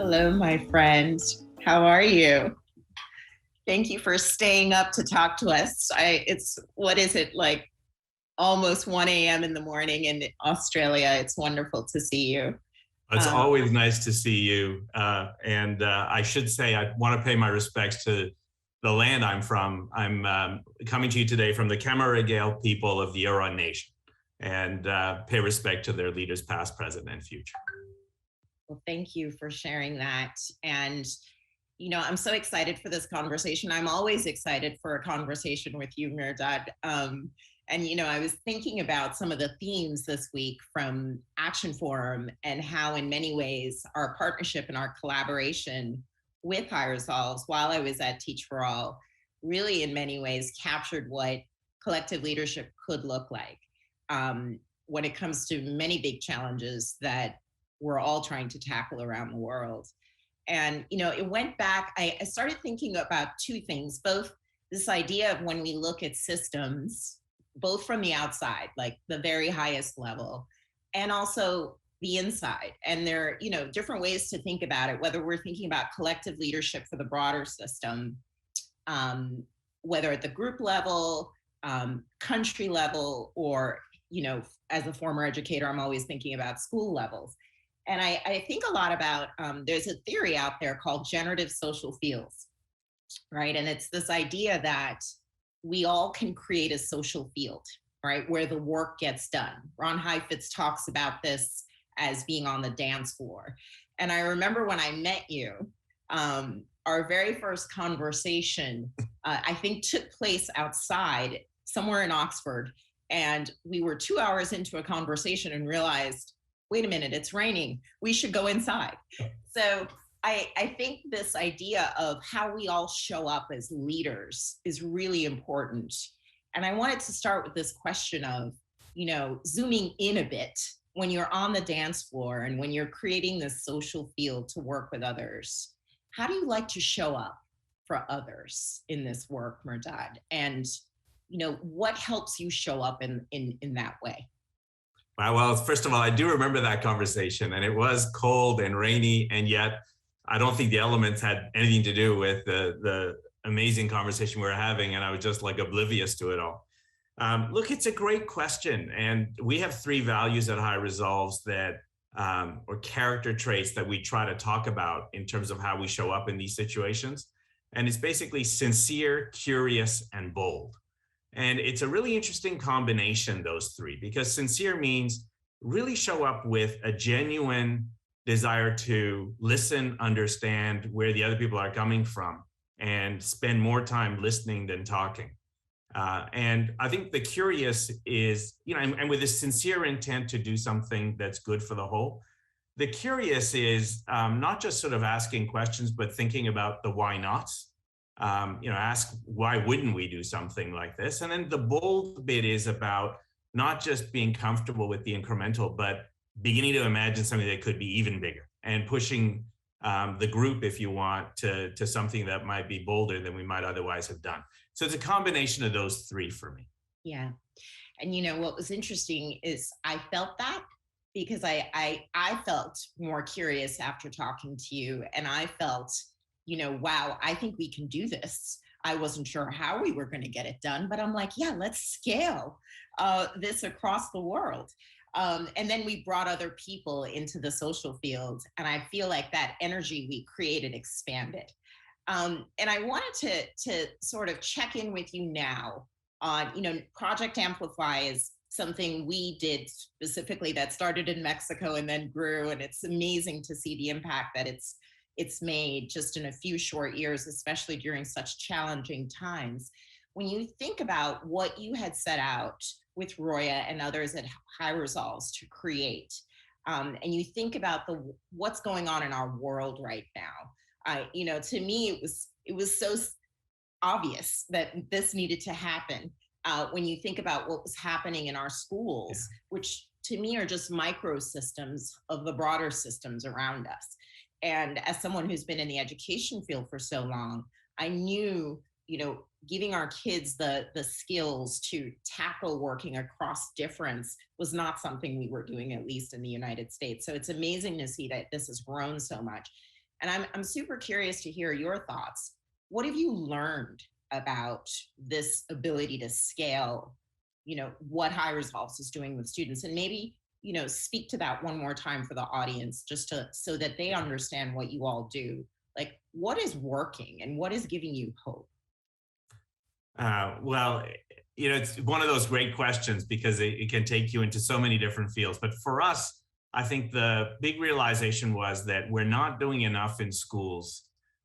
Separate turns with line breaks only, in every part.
Hello, my friend. How are you? Thank you for staying up to talk to us. What is it, like almost 1 a.m. in the morning in Australia. It's wonderful to see you.
It's always nice to see you. And I should say, I want to pay my respects to the land I'm from. I'm coming to you today from the Camaragal people of the Eora Nation, and pay respect to their leaders past, present, and future.
Well, thank you for sharing that. And, you know, I'm so excited for this conversation. I'm always excited for a conversation with you, Mehrdad. And, you know, I was thinking about some of the themes this week from Action Forum and how in many ways our partnership and our collaboration with High Resolves while I was at Teach for All really in many ways captured what collective leadership could look like when it comes to many big challenges that we're all trying to tackle around the world. And, you know, it went back, I started thinking about two things, both this idea of when we look at systems, both from the outside, like the very highest level, and also the inside. And there are, you know, different ways to think about it, whether we're thinking about collective leadership for the broader system, whether at the group level, country level, or, you know, as a former educator, I'm always thinking about school levels. And I think a lot about, there's a theory out there called generative social fields, right? And it's this idea that we all can create a social field, right? Where the work gets done. Ron Heifetz talks about this as being on the dance floor. And I remember when I met you, our very first conversation, I think took place outside somewhere in Oxford. And we were 2 hours into a conversation and realized, wait a minute, it's raining. We should go inside. So I think this idea of how we all show up as leaders is really important. And I wanted to start with this question of, you know, zooming in a bit when you're on the dance floor and when you're creating this social field to work with others. How do you like to show up for others in this work, Mehrdad? And, you know, what helps you show up in that way?
Well, first of all, I do remember that conversation, and it was cold and rainy, and yet I don't think the elements had anything to do with the amazing conversation we were having, and I was just like oblivious to it all. Look, it's a great question, and we have 3 values at High Resolves that, or character traits that we try to talk about in terms of how we show up in these situations. And it's basically sincere, curious, and bold. And it's a really interesting combination, those 3, because sincere means really show up with a genuine desire to listen, understand where the other people are coming from, and spend more time listening than talking. And I think the curious is, you know, and with a sincere intent to do something that's good for the whole. The curious is not just sort of asking questions, but thinking about the why nots. You know, ask why wouldn't we do something like this? And then the bold bit is about not just being comfortable with the incremental, but beginning to imagine something that could be even bigger and pushing the group, if you want, to something that might be bolder than we might otherwise have done. So it's a combination of those 3 for me.
Yeah. And, you know, what was interesting is I felt that because I felt more curious after talking to you, and I felt, you know, wow, I think we can do this. I wasn't sure how we were going to get it done, but I'm like, yeah, let's scale this across the world. And then we brought other people into the social field, and I feel like that energy we created expanded. And I wanted to sort of check in with you now on, you know, Project Amplify is something we did specifically that started in Mexico and then grew, and it's amazing to see the impact that it's made just in a few short years, especially during such challenging times. When you think about what you had set out with Roya and others at High Resolves to create, and you think about what's going on in our world right now, you know, to me, it was so obvious that this needed to happen. When you think about what was happening in our schools, yeah, which to me are just microsystems of the broader systems around us. And as someone who's been in the education field for so long, I knew, you know, giving our kids the skills to tackle working across difference was not something we were doing, at least in the United States. So it's amazing to see that this has grown so much. And I'm super curious to hear your thoughts. What have you learned about this ability to scale, what High Results is doing with students? And maybe, speak to that one more time for the audience, just so that they understand what you all do. Like, what is working and what is giving you hope?
Well, it's one of those great questions because it can take you into so many different fields. But for us, I think the big realization was that we're not doing enough in schools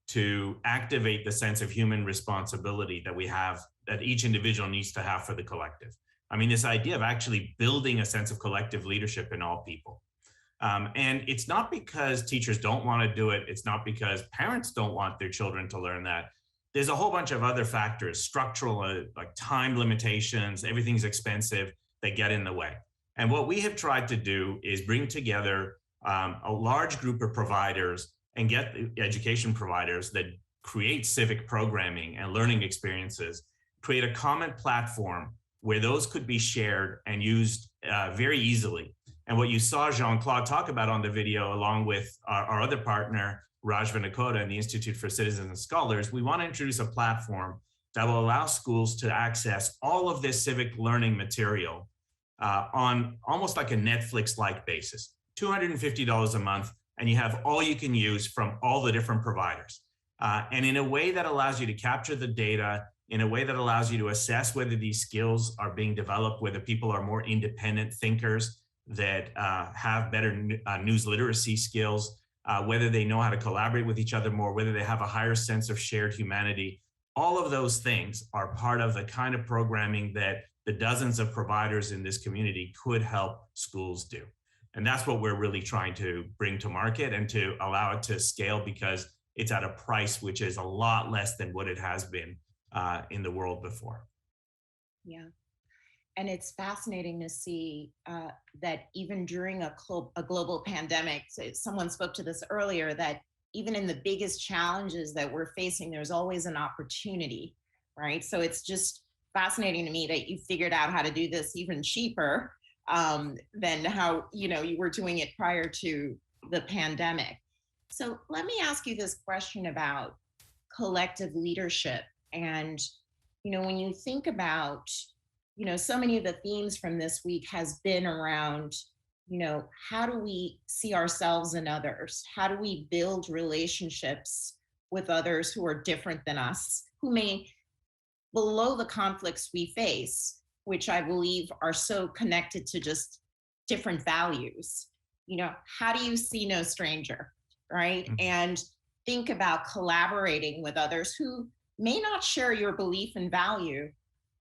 to activate the sense of human responsibility that we have, that each individual needs to have for the collective. I mean, this idea of actually building a sense of collective leadership in all people. And it's not because teachers don't want to do it. It's not because parents don't want their children to learn that. There's a whole bunch of other factors, structural, like time limitations, everything's expensive, that get in the way. And what we have tried to do is bring together a large group of providers and get education providers that create civic programming and learning experiences, create a common platform where those could be shared and used very easily. And what you saw Jean-Claude talk about on the video, along with our other partner, Raj Vinakoda and the Institute for Citizens and Scholars, we want to introduce a platform that will allow schools to access all of this civic learning material on almost like a Netflix-like basis, $250 a month, and you have all you can use from all the different providers. And in a way that allows you to capture the data, in a way that allows you to assess whether these skills are being developed, whether people are more independent thinkers that have better news literacy skills, whether they know how to collaborate with each other more, whether they have a higher sense of shared humanity. All of those things are part of the kind of programming that the dozens of providers in this community could help schools do. And that's what we're really trying to bring to market and to allow it to scale, because it's at a price which is a lot less than what it has been in the world before.
Yeah. And it's fascinating to see that even during a global pandemic, someone spoke to this earlier, that even in the biggest challenges that we're facing, there's always an opportunity, right? So it's just fascinating to me that you figured out how to do this even cheaper than how you were doing it prior to the pandemic. So let me ask you this question about collective leadership. And when you think about so many of the themes from this week has been around, how do we see ourselves in others? How do we build relationships with others who are different than us, who may, below the conflicts we face, which I believe are so connected to just different values, how do you see no stranger, right? Mm-hmm. And think about collaborating with others who may not share your belief and value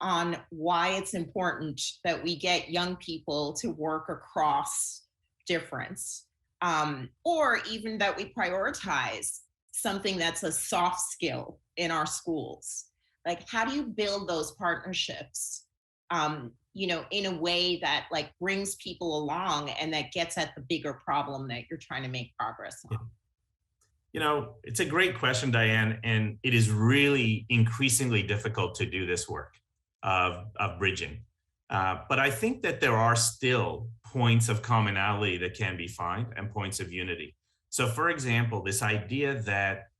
on why it's important that we get young people to work across difference, or even that we prioritize something that's a soft skill in our schools. Like, how do you build those partnerships, in a way that brings people along and that gets at the bigger problem that you're trying to make progress on?
It's a great question, Diane, and it is really increasingly difficult to do this work of bridging. But I think that there are still points of commonality that can be found and points of unity. So for example, this idea that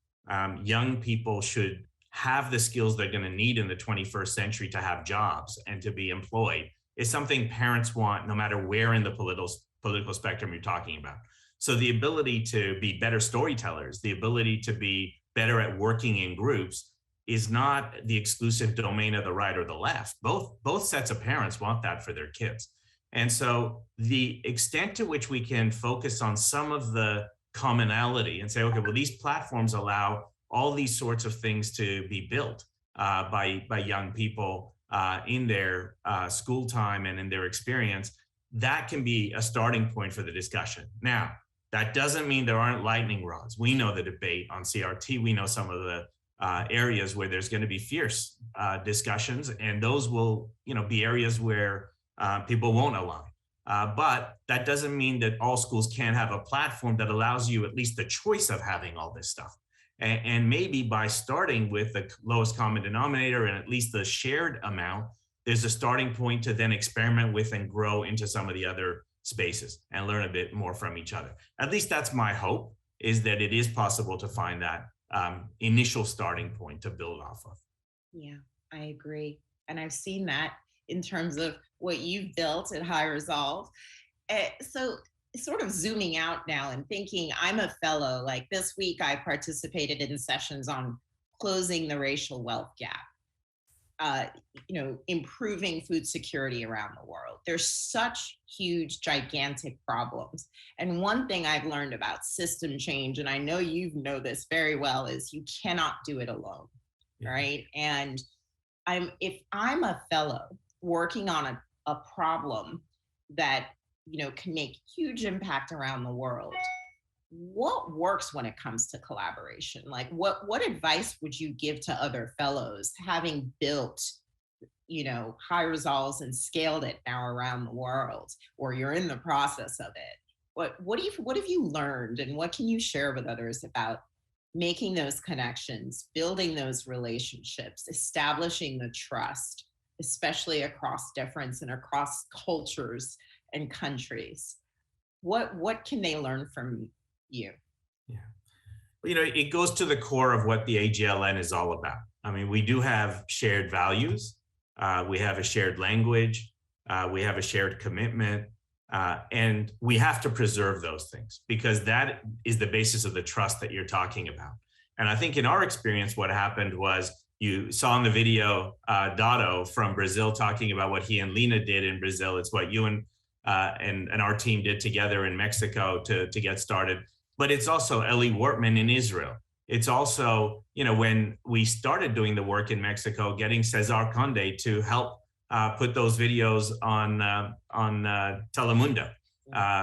young people should have the skills they're going to need in the 21st century to have jobs and to be employed is something parents want, no matter where in the political spectrum you're talking about. So the ability to be better storytellers, the ability to be better at working in groups, is not the exclusive domain of the right or the left. Both sets of parents want that for their kids. And so the extent to which we can focus on some of the commonality and say, okay, well, these platforms allow all these sorts of things to be built by young people in their school time and in their experience, that can be a starting point for the discussion. Now, that doesn't mean there aren't lightning rods. We know the debate on CRT. We know some of the areas where there's going to be fierce discussions, and those will, be areas where people won't align. But that doesn't mean that all schools can't have a platform that allows you at least the choice of having all this stuff. And maybe by starting with the lowest common denominator and at least the shared amount, there's a starting point to then experiment with and grow into some of the other spaces and learn a bit more from each other. At least that's my hope. is that it is possible to find that initial starting point to build off of.
Yeah, I agree. And I've seen that in terms of what you've built at High Resolve. So sort of zooming out now and thinking, I'm a fellow, like this week I participated in sessions on closing the racial wealth gap. Improving food security around the world. There's such huge, gigantic problems. And one thing I've learned about system change, and I know you know this very well, is you cannot do it alone, right? And if I'm a fellow working on a problem that can make huge impact around the world, what works when it comes to collaboration? Like what advice would you give to other fellows having built, High Resolves and scaled it now around the world, or you're in the process of it? What have you learned, and what can you share with others about making those connections, building those relationships, establishing the trust, especially across difference and across cultures and countries? What can they learn from you?
Yeah. It goes to the core of what the AGLN is all about. I mean, we do have shared values. We have a shared language. We have a shared commitment. And we have to preserve those things, because that is the basis of the trust that you're talking about. And I think in our experience, what happened was, you saw in the video Dado from Brazil talking about what he and Lena did in Brazil. It's what you and our team did together in Mexico to get started. But it's also Ellie Wortman in Israel. It's also, when we started doing the work in Mexico, getting Cesar Conde to help put those videos on Telemundo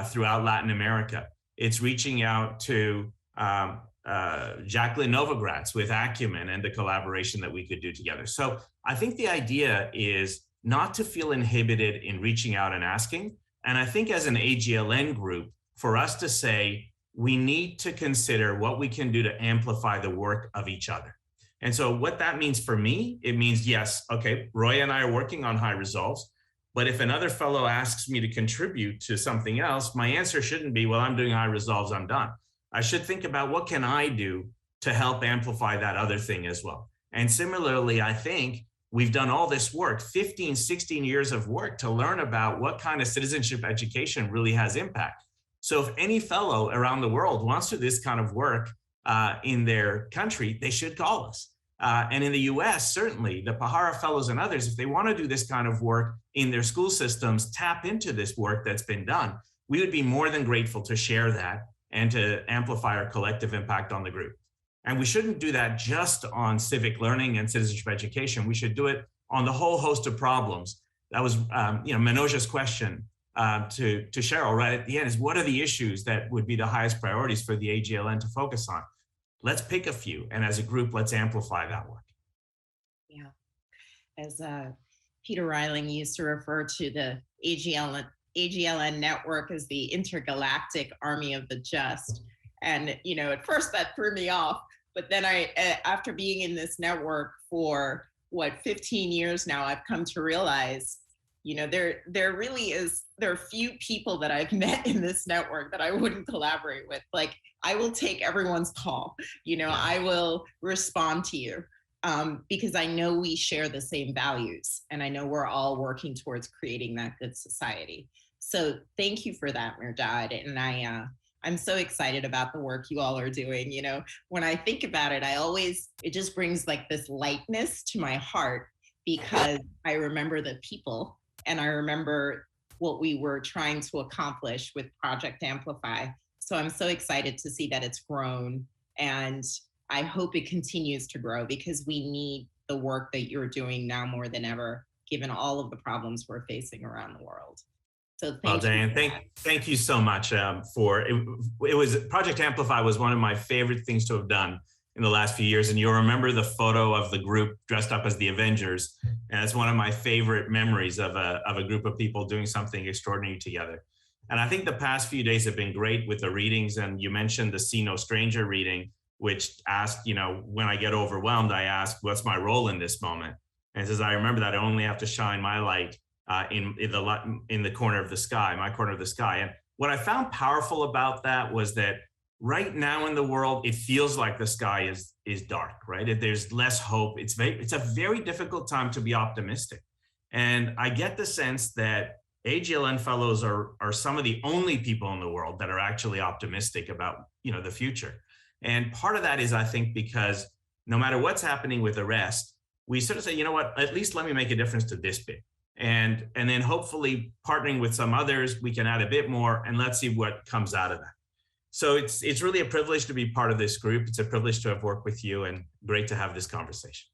throughout Latin America. It's reaching out to Jacqueline Novogratz with Acumen and the collaboration that we could do together. So I think the idea is not to feel inhibited in reaching out and asking. And I think as an AGLN group, for us to say, we need to consider what we can do to amplify the work of each other. And so what that means for me, it means, yes, okay, Roy and I are working on High Resolves, but if another fellow asks me to contribute to something else, my answer shouldn't be, well, I'm doing High Resolves, I'm done. I should think about what can I do to help amplify that other thing as well. And similarly, I think we've done all this work, 15, 16 years of work to learn about what kind of citizenship education really has impact. So if any fellow around the world wants to do this kind of work in their country, they should call us. And in the US, certainly, the Pahara Fellows and others, if they want to do this kind of work in their school systems, tap into this work that's been done. We would be more than grateful to share that and to amplify our collective impact on the group. And we shouldn't do that just on civic learning and citizenship education. We should do it on the whole host of problems. That was Manoj's question to Cheryl right at the end, is what are the issues that would be the highest priorities for the AGLN to focus on? Let's pick a few, and as a group, let's amplify that work.
Yeah, as Peter Reiling used to refer to the AGLN network as the intergalactic army of the just. And, at first that threw me off, but then after being in this network for 15 years now, I've come to realize, there are few people that I've met in this network that I wouldn't collaborate with. Like, I will take everyone's call, I will respond to you because I know we share the same values, and I know we're all working towards creating that good society. So thank you for that, Mehrdad. And I'm so excited about the work you all are doing. When I think about it, it just brings like this lightness to my heart, because I remember the people and I remember what we were trying to accomplish with Project Amplify. So I'm so excited to see that it's grown, and I hope it continues to grow, because we need the work that you're doing now more than ever, given all of the problems we're facing around the world. So thank you.
Diane, thank you so much for it. Project Amplify was one of my favorite things to have done in the last few years. And you'll remember the photo of the group dressed up as the Avengers. And it's one of my favorite memories of a group of people doing something extraordinary together. And I think the past few days have been great with the readings. And you mentioned the See No Stranger reading, which asked, when I get overwhelmed, I ask, what's my role in this moment? And it says, I remember that I only have to shine my light in the corner of the sky, my corner of the sky. And what I found powerful about that was that right now in the world, it feels like the sky is dark, right? There's less hope. It's a very difficult time to be optimistic. And I get the sense that AGLN Fellows are some of the only people in the world that are actually optimistic about, the future. And part of that is, I think, because no matter what's happening with the rest, we sort of say, you know what, at least let me make a difference to this bit. And then hopefully partnering with some others, we can add a bit more, and let's see what comes out of that. So it's really a privilege to be part of this group. It's a privilege to have worked with you, and great to have this conversation.